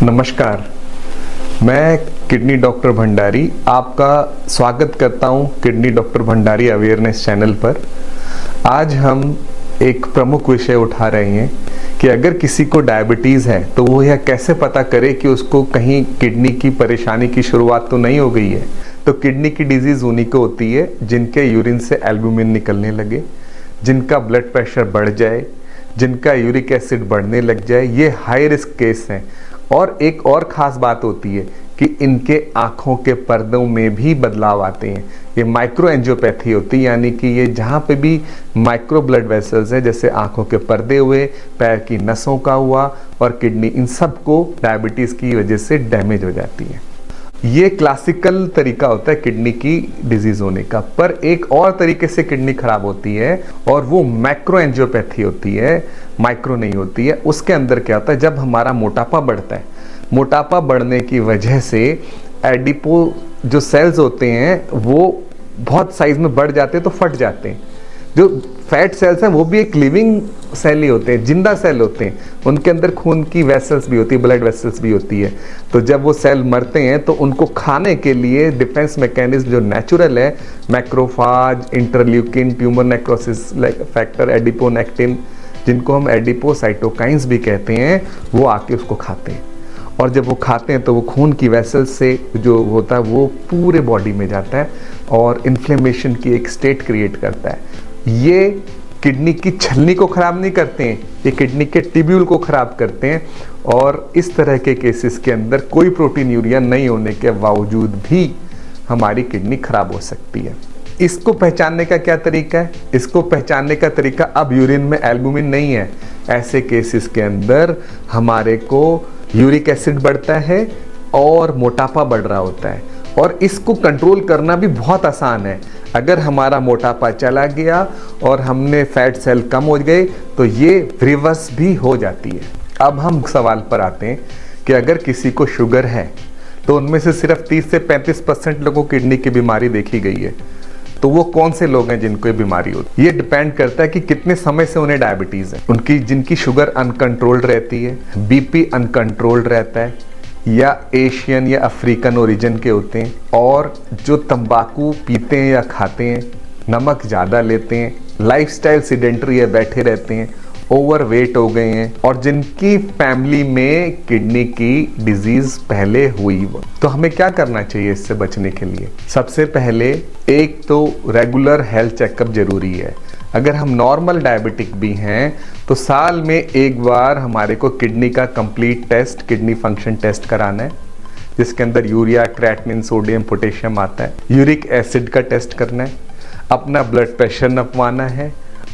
नमस्कार, मैं kidney doctor Bhandari आपका स्वागत करता हूं kidney doctor Bhandari awareness channel पर। आज हम एक प्रमुख विषय उठा रहे हैं कि अगर किसी को डायबिटीज़ है तो वो यह कैसे पता करे कि उसको कहीं किडनी की परेशानी की शुरुआत तो नहीं हो गई है। तो किडनी की डिजीज़ उन्हीं को होती है जिनके यूरिन से एल्बुमिन निकलने लगे, जिनका ब्लड प्रेशर बढ़ जाए, जिनका यूरिक एसिड बढ़ने लग जाए। ये हाई रिस्क केस हैं। और एक और ख़ास बात होती है कि इनके आँखों के पर्दों में भी बदलाव आते हैं। ये माइक्रो एंजियोपैथी होती है, यानी कि ये जहाँ पे भी माइक्रो ब्लड वेसल्स है, जैसे आँखों के पर्दे हुए, पैर की नसों का हुआ और किडनी, इन सब को डायबिटीज़ की वजह से डैमेज हो जाती है। ये क्लासिकल तरीका होता है किडनी की डिजीज़ होने का। पर एक और तरीके से किडनी खराब होती है और वो मैक्रो एंजियोपैथी होती है, माइक्रो नहीं होती है। उसके अंदर क्या होता है, जब हमारा मोटापा बढ़ता है, मोटापा बढ़ने की वजह से एडिपो जो सेल्स होते हैं वो बहुत साइज में बढ़ जाते हैं, तो फट जाते हैं। जो फैट सेल्स हैं वो भी एक लिविंग सेल ही होते हैं, जिंदा सेल होते हैं। उनके अंदर खून की वेसल्स भी होती है, ब्लड वेसल्स भी होती है। तो जब वो सेल मरते हैं तो उनको खाने के लिए डिफेंस मैकेनिज्म जो नेचुरल है, macrophage, interleukin, tumour necrosis factor, adiponectin, जिनको हम एडिपोसाइटोकाइंस भी कहते हैं, वो आके उसको खाते हैं। और जब वो खाते हैं तो वो खून की वेसल्स से जो होता है वो पूरे बॉडी में जाता है और इन्फ्लेमेशन की एक स्टेट क्रिएट करता है। ये किडनी की छलनी को ख़राब नहीं करते हैं, ये किडनी के ट्यूब्यूल को ख़राब करते हैं। और इस तरह के केसेस के अंदर कोई प्रोटीन यूरिया नहीं होने के बावजूद भी हमारी किडनी ख़राब हो सकती है। इसको पहचानने का क्या तरीका है? इसको पहचानने का तरीका, अब यूरिन में एल्बुमिन नहीं है, ऐसे केसेस के अंदर हमारे को यूरिक एसिड बढ़ता है और मोटापा बढ़ रहा होता है। और इसको कंट्रोल करना भी बहुत आसान है। अगर हमारा मोटापा चला गया और हमने फैट सेल कम हो गए तो ये रिवर्स भी हो जाती है। अब हम सवाल पर आते हैं कि अगर किसी को शुगर है तो उनमें से सिर्फ 30 से 35% लोगों को किडनी की बीमारी देखी गई है। तो वो कौन से लोग हैं जिनको ये बीमारी होती है? ये डिपेंड करता है कि कितने समय से उन्हें डायबिटीज़ है। उनकी जिनकी शुगर अनकंट्रोल्ड रहती है, बीपी अनकंट्रोल्ड रहता है, या एशियन या अफ्रीकन ओरिजिन के होते हैं, और जो तंबाकू पीते हैं या खाते हैं, नमक ज़्यादा लेते हैं, लाइफस्टाइल सीडेंटरी है, बैठे रहते हैं, ओवरवेट हो गए हैं, और जिनकी फैमिली में किडनी की डिजीज़ पहले हुई हो। तो हमें क्या करना चाहिए इससे बचने के लिए? सबसे पहले एक तो रेगुलर हेल्थ चेकअप जरूरी है। अगर हम नॉर्मल डायबिटिक भी हैं तो साल में एक बार हमारे को किडनी का complete test, kidney function test कराना है, जिसके अंदर यूरिया, क्रेटिनिन, सोडियम, पोटेशियम आता है। यूरिक एसिड का टेस्ट करना है, अपना ब्लड प्रेशर नपवाना है,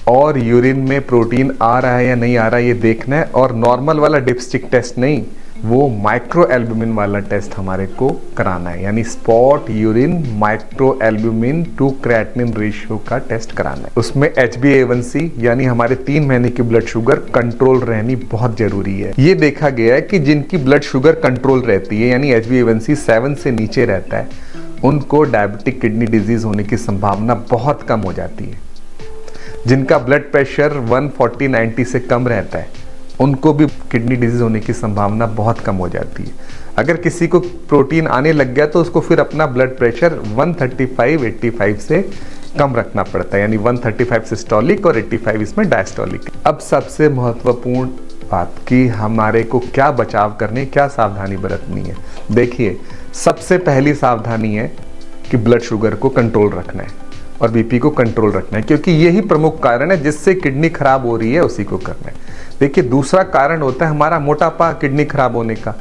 और यूरिन में प्रोटीन आ रहा है या नहीं आ रहा है ये देखना है। और नॉर्मल वाला डिपस्टिक टेस्ट नहीं, वो माइक्रो एल्बुमिन वाला टेस्ट हमारे को कराना है, यानी spot urine micro albumin to creatinine ratio का टेस्ट कराना है। उसमें HbA1c यानी हमारे 3 महीने की ब्लड शुगर कंट्रोल रहनी बहुत जरूरी है। ये देखा गया है कि जिनकी ब्लड शुगर कंट्रोल रहती है, यानी HbA1c 7 से नीचे रहता है, उनको डायबिटिक किडनी डिजीज होने की संभावना बहुत कम हो जाती है। जिनका ब्लड प्रेशर 140/90 से कम रहता है, उनको भी किडनी डिजीज होने की संभावना बहुत कम हो जाती है। अगर किसी को प्रोटीन आने लग गया तो उसको फिर अपना ब्लड प्रेशर 135/85 से कम रखना पड़ता है, यानी 135 सिस्टोलिक और 85 इसमें डायस्टोलिक। अब सबसे महत्वपूर्ण बात कि हमारे को क्या बचाव करने, क्या सावधानी बरतनी है। देखिए, सबसे पहली सावधानी है कि ब्लड शुगर को कंट्रोल रखना है और बीपी को कंट्रोल रखना है, क्योंकि यही प्रमुख कारण है जिससे किडनी खराब हो रही है, उसी को करना है। देखिए, दूसरा कारण होता है हमारा मोटापा, किडनी खराब होने का,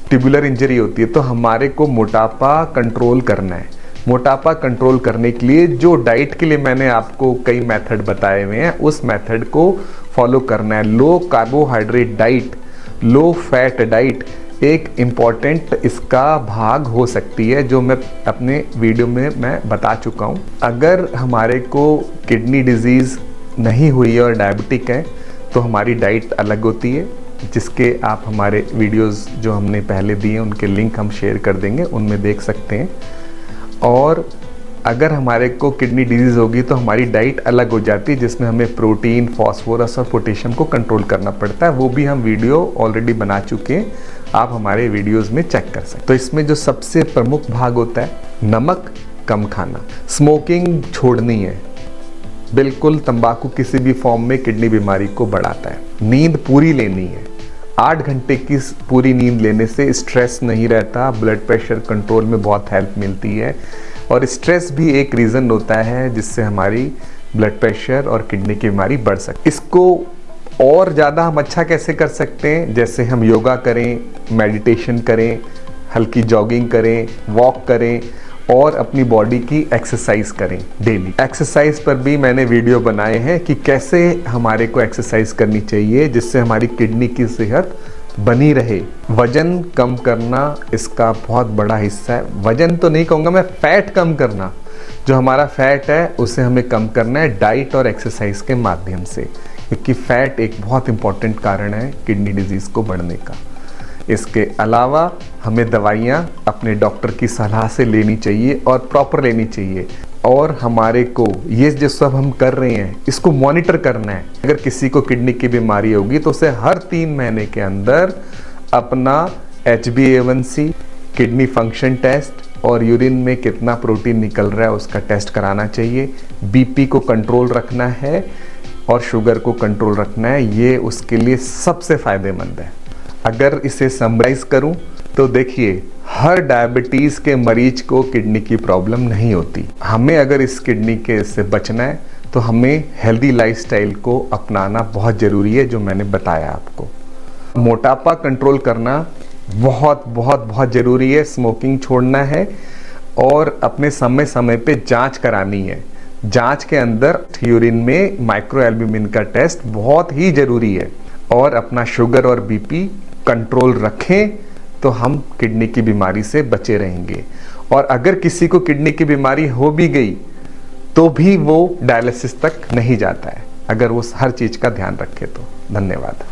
ट्यूबुलर इंजरी होती है। तो हमारे को मोटापा कंट्रोल करना है। मोटापा कंट्रोल करने के लिए जो डाइट के लिए मैंने आपको कई मेथड बताए हुए हैं, उस मेथड को फॉलो करना है। लो carbohydrate diet, low fat diet एक इम्पॉर्टेंट इसका भाग हो सकती है, जो मैं अपने वीडियो में मैं बता चुका हूँ। अगर हमारे को किडनी डिजीज़ नहीं हुई है और डायबिटिक है तो हमारी डाइट अलग होती है, जिसके आप हमारे वीडियोस जो हमने पहले दिए उनके लिंक हम शेयर कर देंगे, उनमें देख सकते हैं। और अगर हमारे को किडनी डिजीज़ होगी तो हमारी डाइट अलग हो जाती है, जिसमें हमें प्रोटीन, फास्फोरस और पोटेशियम को कंट्रोल करना पड़ता है। वो भी हम वीडियो ऑलरेडी बना चुके हैं, आप हमारे वीडियोस में चेक कर सकते। तो इसमें जो सबसे प्रमुख भाग होता है, नमक कम खाना, स्मोकिंग छोड़नी है बिल्कुल। तंबाकू किसी भी फॉर्म में किडनी बीमारी को बढ़ाता है। नींद पूरी लेनी है, 8 घंटे की पूरी नींद लेने से स्ट्रेस नहीं रहता, ब्लड प्रेशर कंट्रोल में बहुत हेल्प मिलती है। और स्ट्रेस भी एक रीज़न होता है जिससे हमारी ब्लड प्रेशर और किडनी की बीमारी बढ़ सकती है। इसको और ज़्यादा हम अच्छा कैसे कर सकते हैं, जैसे हम योगा करें, मेडिटेशन करें, हल्की जॉगिंग करें, वॉक करें और अपनी बॉडी की एक्सरसाइज करें डेली। एक्सरसाइज पर भी मैंने वीडियो बनाए हैं कि कैसे हमारे को एक्सरसाइज करनी चाहिए जिससे हमारी किडनी की सेहत बनी रहे। वजन कम करना इसका बहुत बड़ा हिस्सा है। वजन तो नहीं कहूँगा मैं, फैट कम करना। जो हमारा फैट है उसे हमें कम करना है डाइट और एक्सरसाइज के माध्यम से, क्योंकि फैट एक बहुत इंपॉर्टेंट कारण है किडनी डिजीज़ को बढ़ने का। इसके अलावा हमें दवाइयाँ अपने डॉक्टर की सलाह से लेनी चाहिए और प्रॉपर लेनी चाहिए। और हमारे को ये जो सब हम कर रहे हैं इसको मॉनिटर करना है। अगर किसी को किडनी की बीमारी होगी तो उसे हर 3 महीने के अंदर अपना HbA1c, किडनी फंक्शन टेस्ट और यूरिन में कितना प्रोटीन निकल रहा है उसका टेस्ट कराना चाहिए। बीपी को कंट्रोल रखना है और शुगर को कंट्रोल रखना है, ये उसके लिए सबसे फ़ायदेमंद है। अगर इसे समराइज करूं तो देखिए, हर डायबिटीज़ के मरीज को किडनी की प्रॉब्लम नहीं होती। हमें अगर इस किडनी के से बचना है तो हमें हेल्दी लाइफस्टाइल को अपनाना बहुत ज़रूरी है, जो मैंने बताया आपको। मोटापा कंट्रोल करना बहुत बहुत बहुत ज़रूरी है, स्मोकिंग छोड़ना है और अपने समय समय पे जांच करानी है। जांच के अंदर यूरिन में माइक्रो एल्ब्यूमिन का टेस्ट बहुत ही ज़रूरी है। और अपना शुगर और बीपी कंट्रोल रखें तो हम किडनी की बीमारी से बचे रहेंगे। और अगर किसी को किडनी की बीमारी हो भी गई तो भी वो डायलिसिस तक नहीं जाता है, अगर वो हर चीज़ का ध्यान रखे तो। धन्यवाद।